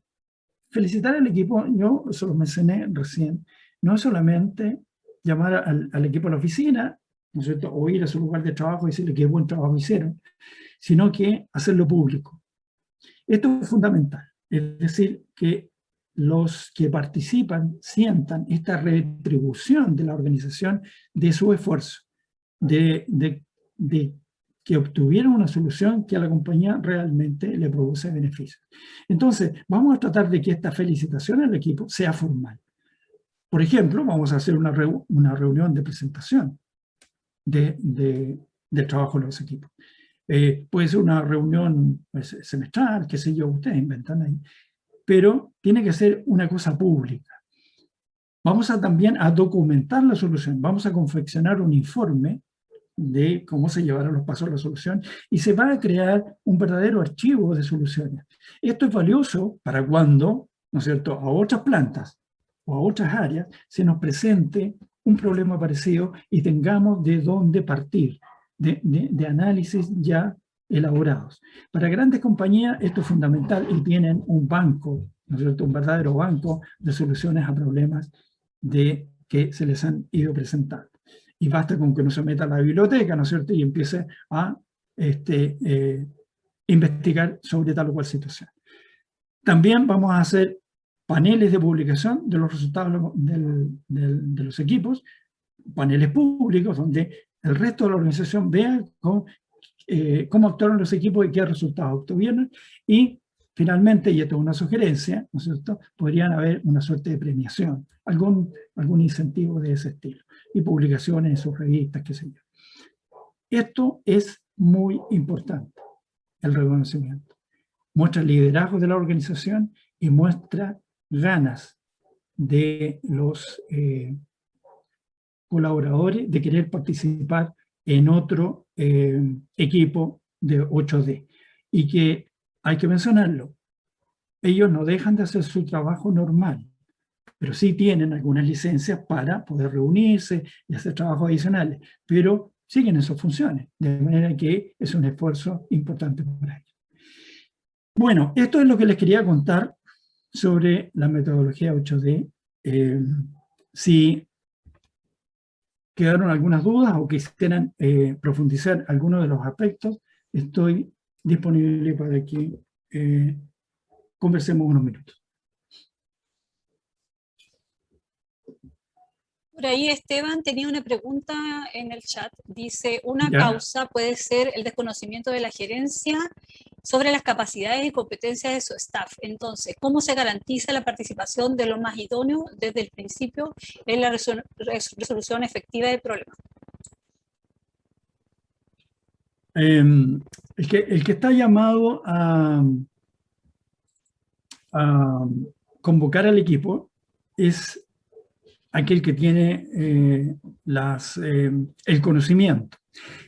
Felicitar al equipo, yo eso lo mencioné recién, no es solamente llamar al equipo a la oficina, ¿no es cierto?, o ir a su lugar de trabajo y decirle qué buen trabajo hicieron, sino que hacerlo público. Esto es fundamental, es decir, que los que participan sientan esta retribución de la organización de su esfuerzo, de que obtuvieron una solución que a la compañía realmente le produce beneficios. Entonces, vamos a tratar de que esta felicitación al equipo sea formal. Por ejemplo, vamos a hacer una reunión de presentación del trabajo de los equipos. Puede ser una reunión semestral, qué sé yo, ustedes inventan ahí, pero tiene que ser una cosa pública. Vamos también a documentar la solución, vamos a confeccionar un informe de cómo se llevaron los pasos a la solución y se va a crear un verdadero archivo de soluciones. Esto es valioso para cuando, ¿no es cierto?, a otras plantas o a otras áreas se nos presente un problema parecido y tengamos de dónde partir, de análisis ya elaborados. Para grandes compañías esto es fundamental y tienen un banco, ¿no es cierto?, un verdadero banco de soluciones a problemas que se les han ido presentando. Y basta con que uno se meta a la biblioteca, ¿no es cierto?, y empiece a investigar sobre tal o cual situación. También vamos a hacer paneles de publicación de los resultados de los equipos, paneles públicos donde el resto de la organización vea cómo actuaron los equipos y qué resultados obtuvieron. Y finalmente, y esto es una sugerencia, ¿no es cierto?, podrían haber una suerte de premiación, algún incentivo de ese estilo, y publicaciones en sus revistas, qué sé yo. Esto es muy importante, el reconocimiento. Muestra liderazgo de la organización y muestra ganas de los colaboradores de querer participar en otro equipo de 8D. Y que hay que mencionarlo, ellos no dejan de hacer su trabajo normal, pero sí tienen algunas licencias para poder reunirse y hacer trabajos adicionales, pero siguen en sus funciones, de manera que es un esfuerzo importante para ellos. Bueno, esto es lo que les quería contar sobre la metodología 8D. Si quedaron algunas dudas o quisieran profundizar algunos de los aspectos, estoy disponible para que conversemos unos minutos. Por ahí Esteban tenía una pregunta en el chat. Dice, una causa puede ser el desconocimiento de la gerencia sobre las capacidades y competencias de su staff. Entonces, ¿cómo se garantiza la participación de los más idóneos desde el principio en la resolución efectiva del problema? El que está llamado a convocar al equipo es aquel que tiene el conocimiento.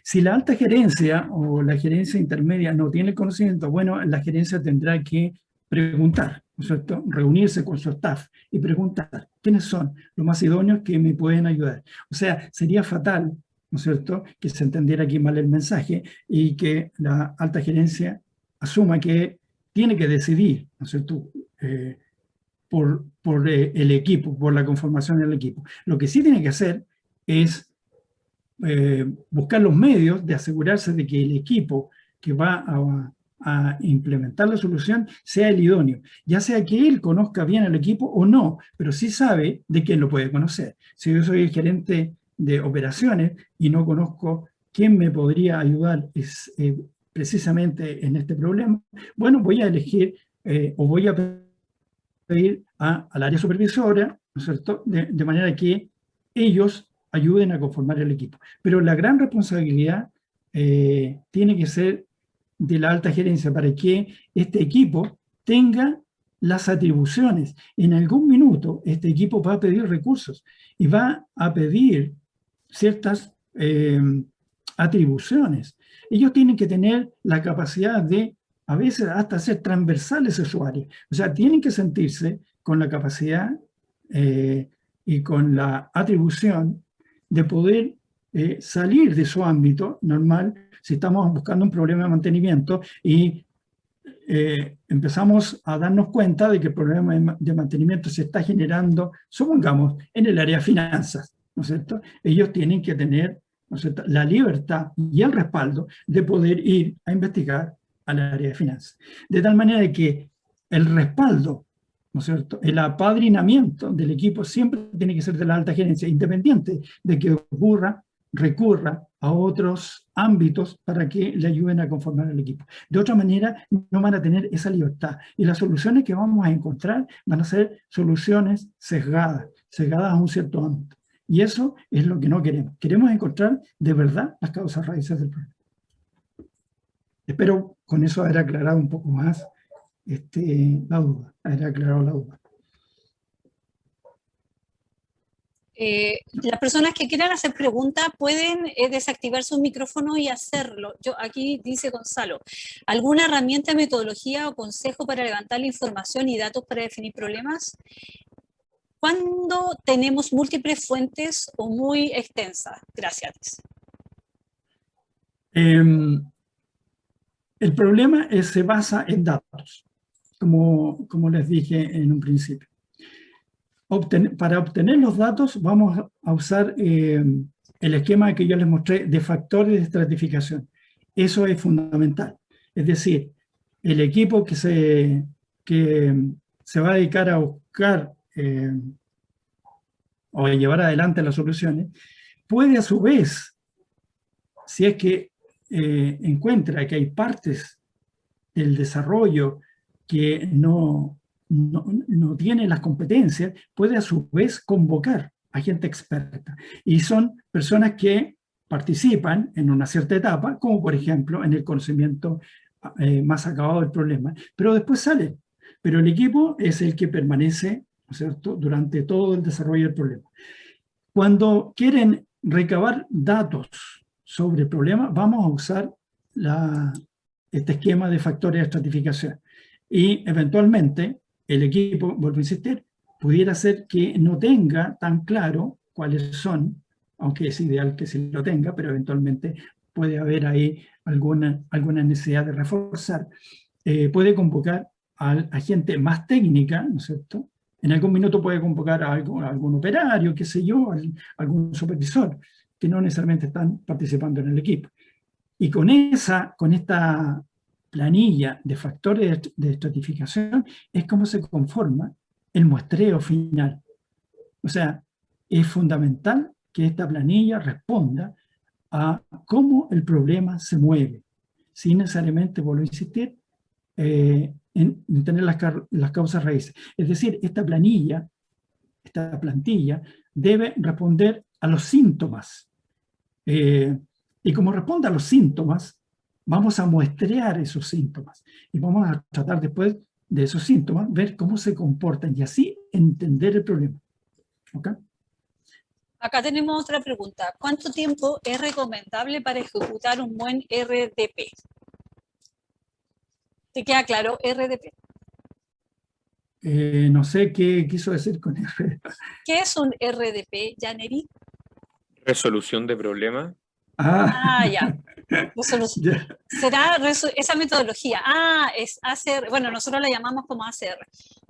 Si la alta gerencia o la gerencia intermedia no tiene el conocimiento, bueno, la gerencia tendrá que preguntar, ¿no es cierto?, reunirse con su staff y preguntar quiénes son los más idóneos que me pueden ayudar. O sea, sería fatal, ¿no es cierto?, que se entendiera aquí mal el mensaje y que la alta gerencia asuma que tiene que decidir, ¿no es cierto?, por el equipo, por la conformación del equipo. Lo que sí tiene que hacer es buscar los medios de asegurarse de que el equipo que va a implementar la solución sea el idóneo, ya sea que él conozca bien al equipo o no, pero sí sabe de quién lo puede conocer. Si yo soy el gerente de operaciones y no conozco quién me podría ayudar precisamente en este problema, bueno, voy a elegir o voy a pedir al área supervisora, ¿no es cierto?, de manera que ellos ayuden a conformar el equipo. Pero la gran responsabilidad tiene que ser de la alta gerencia para que este equipo tenga las atribuciones. En algún minuto este equipo va a pedir recursos y va a pedir ciertas atribuciones. Ellos tienen que tener la capacidad de, a veces, hasta ser transversales a su área. O sea, tienen que sentirse con la capacidad y con la atribución de poder salir de su ámbito normal si estamos buscando un problema de mantenimiento y empezamos a darnos cuenta de que el problema de mantenimiento se está generando, supongamos, en el área de finanzas, ¿no es cierto? Ellos tienen que tener, ¿no es cierto?, la libertad y el respaldo de poder ir a investigar al área de finanzas. De tal manera que el respaldo ¿no es cierto? El apadrinamiento del equipo siempre tiene que ser de la alta gerencia, independiente de que recurra a otros ámbitos para que le ayuden a conformar el equipo. De otra manera, no van a tener esa libertad. Y las soluciones que vamos a encontrar van a ser soluciones sesgadas a un cierto ámbito. Y eso es lo que no queremos. Queremos encontrar de verdad las causas raíces del problema. Espero con eso haber aclarado un poco más la duda, haber aclarado la duda. Las personas que quieran hacer preguntas pueden desactivar su micrófono y hacerlo. Aquí dice Gonzalo, ¿alguna herramienta, metodología o consejo para levantar la información y datos para definir problemas? ¿Cuándo tenemos múltiples fuentes o muy extensas? Gracias. El problema se basa en datos, como les dije en un principio. Para obtener los datos vamos a usar el esquema que yo les mostré de factores de estratificación. Eso es fundamental. Es decir, el equipo que se va a dedicar a buscar o a llevar adelante las soluciones, puede a su vez, si es que encuentra que hay partes del desarrollo que no tiene las competencias, puede a su vez convocar a gente experta. Y son personas que participan en una cierta etapa, como por ejemplo en el conocimiento más acabado del problema, pero después sale. Pero el equipo es el que permanece, ¿no es cierto?, durante todo el desarrollo del problema. Cuando quieren recabar datos sobre el problema, vamos a usar este esquema de factores de estratificación. Y eventualmente el equipo, vuelvo a insistir, pudiera ser que no tenga tan claro cuáles son, aunque es ideal que sí lo tenga, pero eventualmente puede haber ahí alguna necesidad de reforzar. Puede convocar a gente más técnica, ¿no es cierto? En algún minuto puede convocar a algún operario, qué sé yo, algún supervisor, que no necesariamente están participando en el equipo. Y con esta planilla de factores de estratificación es como se conforma el muestreo final. O sea, es fundamental que esta planilla responda a cómo el problema se mueve, sin necesariamente, vuelvo a insistir, en tener las causas raíces. Es decir, esta plantilla debe responder a los síntomas. Y como responde a los síntomas, vamos a muestrear esos síntomas. Y vamos a tratar después de esos síntomas, ver cómo se comportan y así entender el problema. ¿Okay? Acá tenemos otra pregunta. ¿Cuánto tiempo es recomendable para ejecutar un buen RDP? ¿Te queda claro RDP? No sé qué quiso decir con RDP. ¿Qué es un RDP, Janeri? Resolución de problemas. Ya. Resolución. ¿Será esa metodología? Es hacer, bueno, nosotros la llamamos como hacer,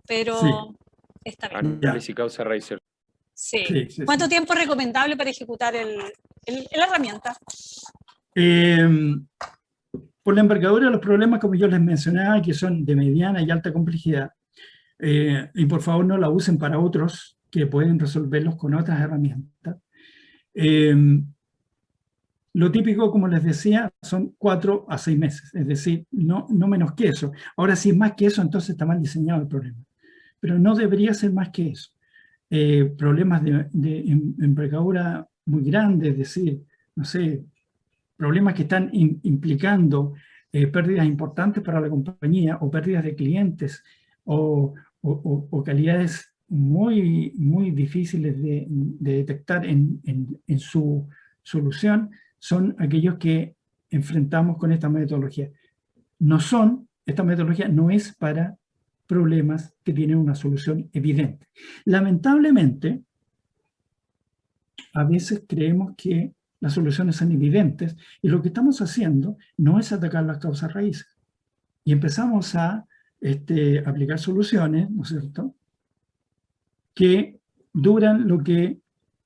pero sí. Está bien. Análisis causa raíz. Sí. ¿Cuánto tiempo es recomendable para ejecutar la herramienta? Por la envergadura de los problemas, como yo les mencionaba, que son de mediana y alta complejidad, y por favor no la usen para otros que pueden resolverlos con otras herramientas. Lo típico, como les decía, son 4 a 6 meses, es decir, no menos que eso. Ahora, si es más que eso, entonces está mal diseñado el problema. Pero no debería ser más que eso. Problemas de envergadura muy grandes, es decir, no sé, problemas que están implicando pérdidas importantes para la compañía o pérdidas de clientes o calidades muy, muy difíciles de detectar en su solución, son aquellos que enfrentamos con esta metodología. Esta metodología no es para problemas que tienen una solución evidente. Lamentablemente, a veces creemos que las soluciones son evidentes y lo que estamos haciendo no es atacar las causas raíces. Y empezamos a aplicar soluciones, ¿no es cierto?, que duran lo que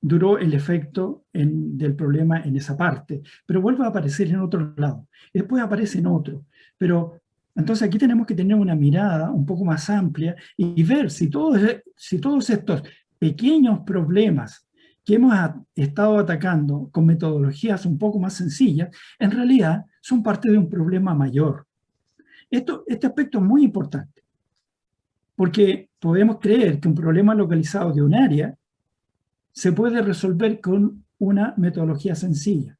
duró el efecto del problema en esa parte, pero vuelve a aparecer en otro lado, y después aparece en otro, pero Entonces aquí tenemos que tener una mirada un poco más amplia y ver si todos estos pequeños problemas que hemos estado atacando con metodologías un poco más sencillas, en realidad son parte de un problema mayor. Este aspecto es muy importante, porque podemos creer que un problema localizado de un área se puede resolver con una metodología sencilla.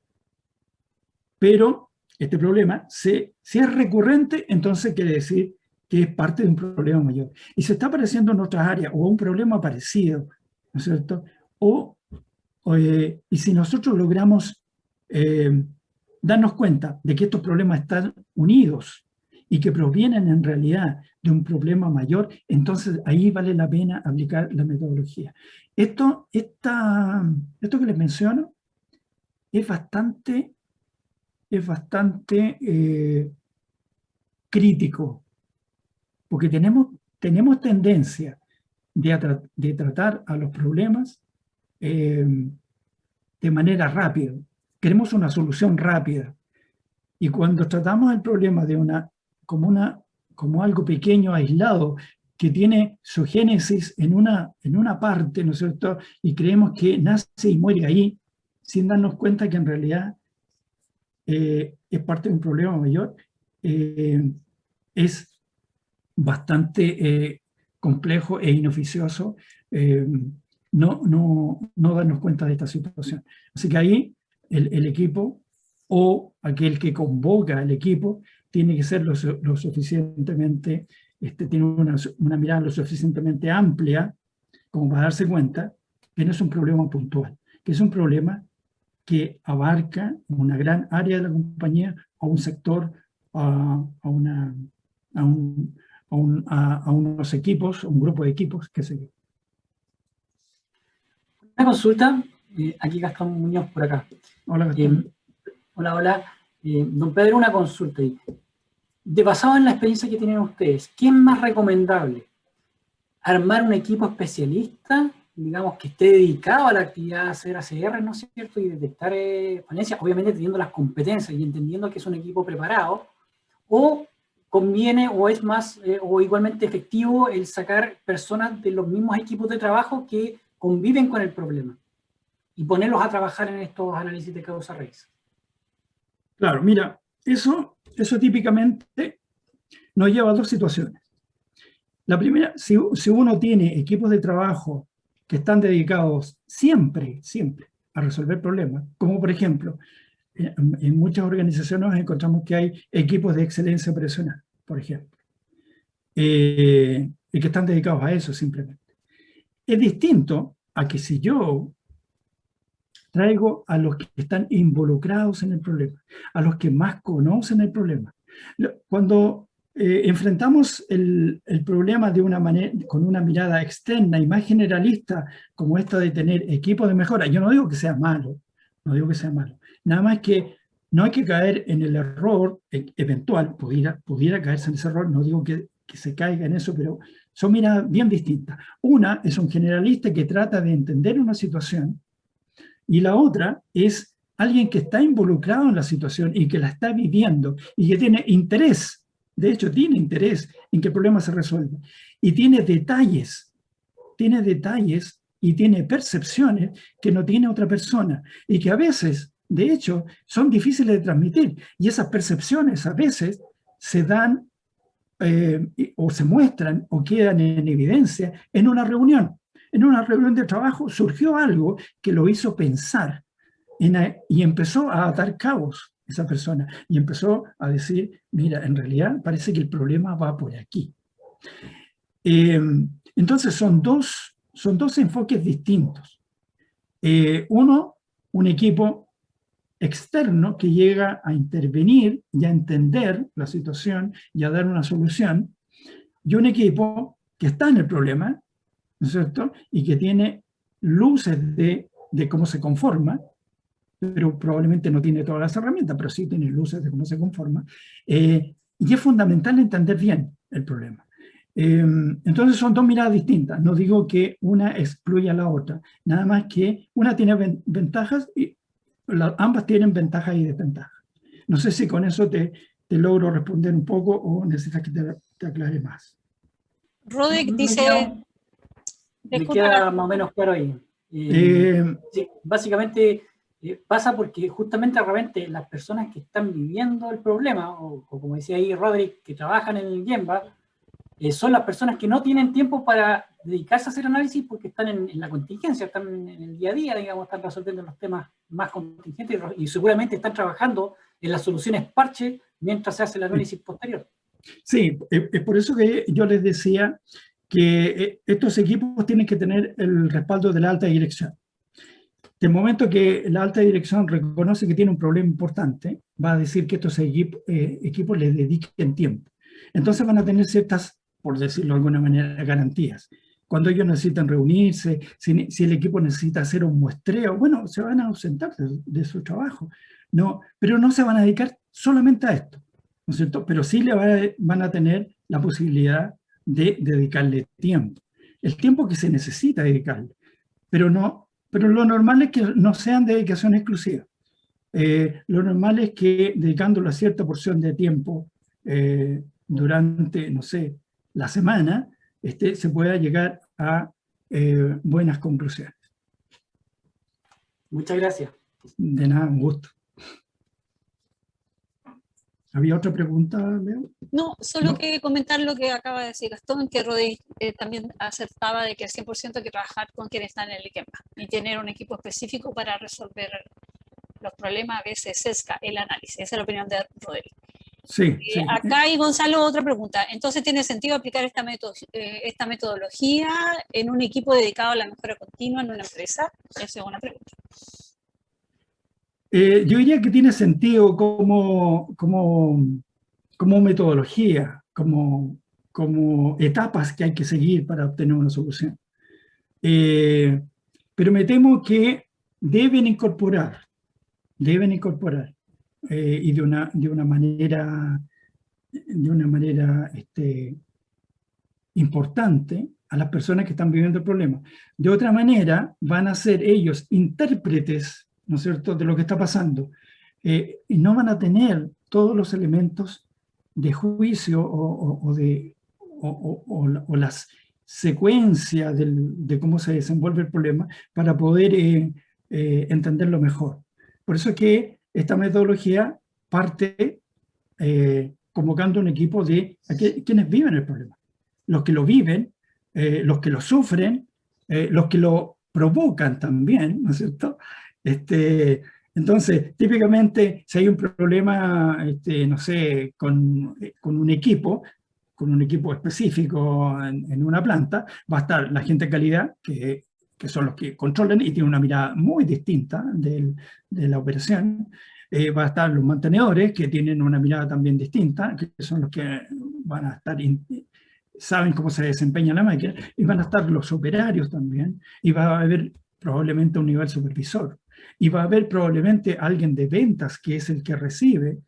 Pero este problema, si es recurrente, entonces quiere decir que es parte de un problema mayor. Y se está apareciendo en otras áreas, o un problema parecido, ¿no es cierto? Y si nosotros logramos darnos cuenta de que estos problemas están unidos y que provienen en realidad de un problema mayor, entonces ahí vale la pena aplicar la metodología. Esto que les menciono es bastante crítico, porque tenemos tendencia de tratar a los problemas de manera rápida. Queremos una solución rápida. Y cuando tratamos el problema como algo pequeño, aislado, que tiene su génesis en una parte, ¿no es cierto? Y creemos que nace y muere ahí, sin darnos cuenta que en realidad es parte de un problema mayor, es bastante complejo e inoficioso no darnos cuenta de esta situación. Así que ahí el equipo o aquel que convoca al equipo tiene que ser lo suficientemente, tiene una mirada lo suficientemente amplia como para darse cuenta que no es un problema puntual, que es un problema que abarca una gran área de la compañía, a un sector, a unos equipos, a un grupo de equipos, qué sé yo. Una consulta, aquí Gastón Muñoz por acá. Hola, Gastón. Hola. Don Pedro, una consulta. Basado en la experiencia que tienen ustedes, ¿qué es más recomendable? ¿Armar un equipo especialista, digamos, que esté dedicado a la actividad de hacer ACR, ¿no es cierto? Y detectar falencias, obviamente teniendo las competencias y entendiendo que es un equipo preparado, o conviene o es más o igualmente efectivo el sacar personas de los mismos equipos de trabajo que conviven con el problema y ponerlos a trabajar en estos análisis de causa raíz? Claro, mira, eso típicamente nos lleva a dos situaciones. La primera, si uno tiene equipos de trabajo que están dedicados siempre a resolver problemas, como por ejemplo, en muchas organizaciones encontramos que hay equipos de excelencia operacional, por ejemplo, y que están dedicados a eso simplemente. Es distinto a que si yo traigo a los que están involucrados en el problema, a los que más conocen el problema. Cuando enfrentamos el problema con una mirada externa y más generalista, como esta de tener equipos de mejora, yo no digo que sea malo, nada más que no hay que caer en el error eventual, pudiera caerse en ese error, no digo que se caiga en eso, pero son miradas bien distintas. Una es un generalista que trata de entender una situación, y la otra es alguien que está involucrado en la situación y que la está viviendo y que tiene interés, de hecho tiene interés en que el problema se resuelva. Y tiene detalles y tiene percepciones que no tiene otra persona y que a veces, de hecho, son difíciles de transmitir. Y esas percepciones a veces se dan o se muestran o quedan en evidencia en una reunión. En una reunión de trabajo surgió algo que lo hizo pensar y empezó a atar cabos esa persona y empezó a decir, mira, en realidad parece que el problema va por aquí. Entonces son dos enfoques distintos. Uno, un equipo externo que llega a intervenir y a entender la situación y a dar una solución, y un equipo que está en el problema, ¿no es cierto? Y que tiene luces de cómo se conforma, pero probablemente no tiene todas las herramientas, pero sí tiene luces de cómo se conforma. Y es fundamental entender bien el problema. Entonces son dos miradas distintas. No digo que una excluya a la otra, nada más que una tiene ventajas y ambas tienen ventajas y desventajas. No sé si con eso te te logro responder un poco o necesitas que te aclare más. Roderick Me dice... me disculpa, queda más o menos claro ahí. Sí, básicamente pasa porque justamente de repente las personas que están viviendo el problema, o como decía ahí Roderick, que trabajan en el Gemba, son las personas que no tienen tiempo para dedicarse a hacer análisis porque están en la contingencia, están en el día a día, digamos, están resolviendo los temas más contingentes y seguramente están trabajando en las soluciones parche mientras se hace el análisis posterior. Sí, es por eso que yo les decía que estos equipos tienen que tener el respaldo de la alta dirección. De momento que la alta dirección reconoce que tiene un problema importante, va a decir que estos equipos les dediquen tiempo. Entonces van a tener ciertas, por decirlo de alguna manera, garantías. Cuando ellos necesitan reunirse, si el equipo necesita hacer un muestreo, bueno, se van a ausentar de su trabajo. No, pero no se van a dedicar solamente a esto, ¿no es cierto? Pero sí van a tener la posibilidad de dedicarle tiempo. El tiempo que se necesita dedicarle, pero lo normal es que no sean dedicación exclusiva. Lo normal es que dedicándole a cierta porción de tiempo durante, no sé, la semana, se pueda llegar a buenas conclusiones. Muchas gracias. De nada, un gusto. ¿Había otra pregunta, Leo? No, solo No. que comentar lo que acaba de decir Gastón, que Roderick también acertaba de que el 100% hay que trabajar con quienes están en el Gemba y tener un equipo específico para resolver los problemas, a veces sesga el análisis. Esa es la opinión de Roderick. Sí, sí. Acá hay Gonzalo, otra pregunta. Entonces, ¿tiene sentido aplicar esta metodología en un equipo dedicado a la mejora continua en una empresa? Esa es una pregunta. Yo diría que tiene sentido como metodología, como etapas que hay que seguir para obtener una solución. Pero me temo que deben incorporar y de una manera importante a las personas que están viviendo el problema. De otra manera, van a ser ellos intérpretes, ¿no es cierto?, de lo que está pasando, y no van a tener todos los elementos de juicio o las secuencias de cómo se desenvuelve el problema para poder entenderlo mejor. Por eso es que esta metodología parte convocando un equipo de quienes viven el problema. Los que lo viven, los que lo sufren, los que lo provocan también, ¿no es cierto? Entonces, típicamente, si hay un problema, no sé, con un equipo específico en una planta, va a estar la gente de calidad, que son los que controlan y tienen una mirada muy distinta de la operación. Va a estar los mantenedores, que tienen una mirada también distinta, que son los que van a estar, saben cómo se desempeña la máquina, y van a estar los operarios también, y va a haber probablemente un nivel supervisor, y va a haber probablemente alguien de ventas, que es el que recibe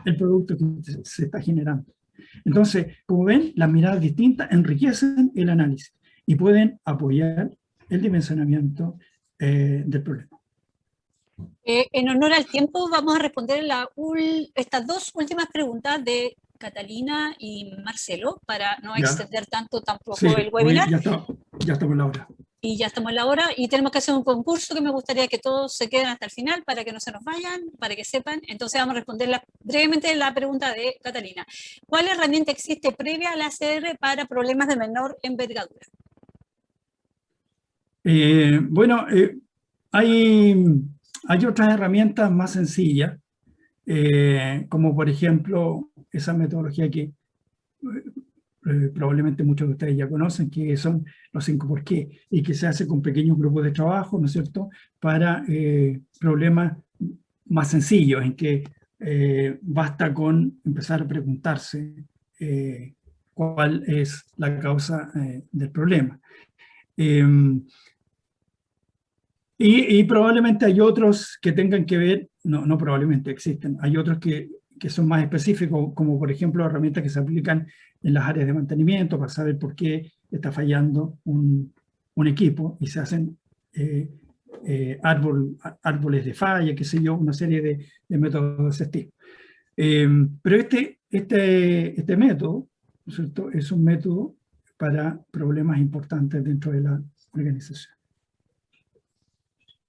el producto que se está generando. Entonces, como ven, las miradas distintas enriquecen el análisis y pueden apoyar el dimensionamiento del problema. En honor al tiempo, vamos a responder estas dos últimas preguntas de Catalina y Marcelo para no extender tampoco sí, el webinar. Ya estamos en la hora. Y ya estamos en la hora y tenemos que hacer un concurso que me gustaría que todos se queden hasta el final para que no se nos vayan, para que sepan. Entonces vamos a responder brevemente la pregunta de Catalina. ¿Cuál herramienta existe previa al ACR para problemas de menor envergadura? Bueno, hay otras herramientas más sencillas, como por ejemplo esa metodología que probablemente muchos de ustedes ya conocen, que son los 5 por qué, y que se hace con pequeños grupos de trabajo, ¿no es cierto?, para problemas más sencillos, en que basta con empezar a preguntarse cuál es la causa del problema. Y probablemente hay otros que tengan que ver, no probablemente existen, hay otros que son más específicos, como por ejemplo herramientas que se aplican en las áreas de mantenimiento para saber por qué está fallando un equipo y se hacen árboles de falla, qué sé yo, una serie de métodos de ese estilo. Pero este método, ¿no es cierto?, es un método para problemas importantes dentro de la organización.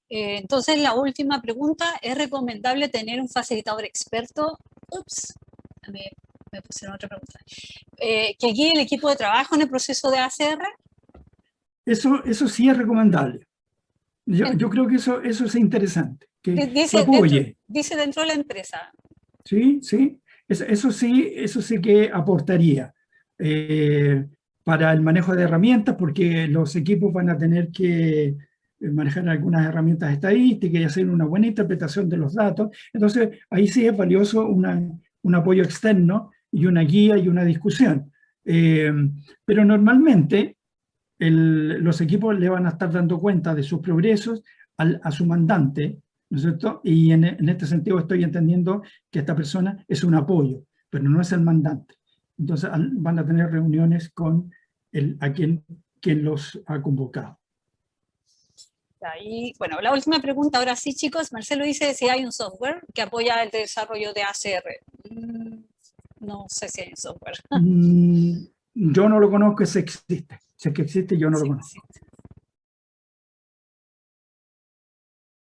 Entonces, la última pregunta, ¿es recomendable tener un facilitador experto? Ups, me pusieron otra pregunta. ¿Que guíe el equipo de trabajo en el proceso de ACR? Eso sí es recomendable. Yo creo que eso es interesante, que Dice apoye. dentro de la empresa. Sí, sí. Eso sí que aportaría para el manejo de herramientas, porque los equipos van a tener que manejar algunas herramientas estadísticas y hacer una buena interpretación de los datos. Entonces, ahí sí es valioso un apoyo externo y una guía y una discusión. Pero normalmente los equipos le van a estar dando cuenta de sus progresos a su mandante, ¿no es cierto? Y en este sentido estoy entendiendo que esta persona es un apoyo, pero no es el mandante. Entonces van a tener reuniones con quien los ha convocado. Y bueno, la última pregunta, ahora sí, chicos. Marcelo dice si hay un software que apoya el desarrollo de ACR. No sé si hay un software. Yo no lo conozco, ese existe. Si es que existe, yo no lo conozco. Existe.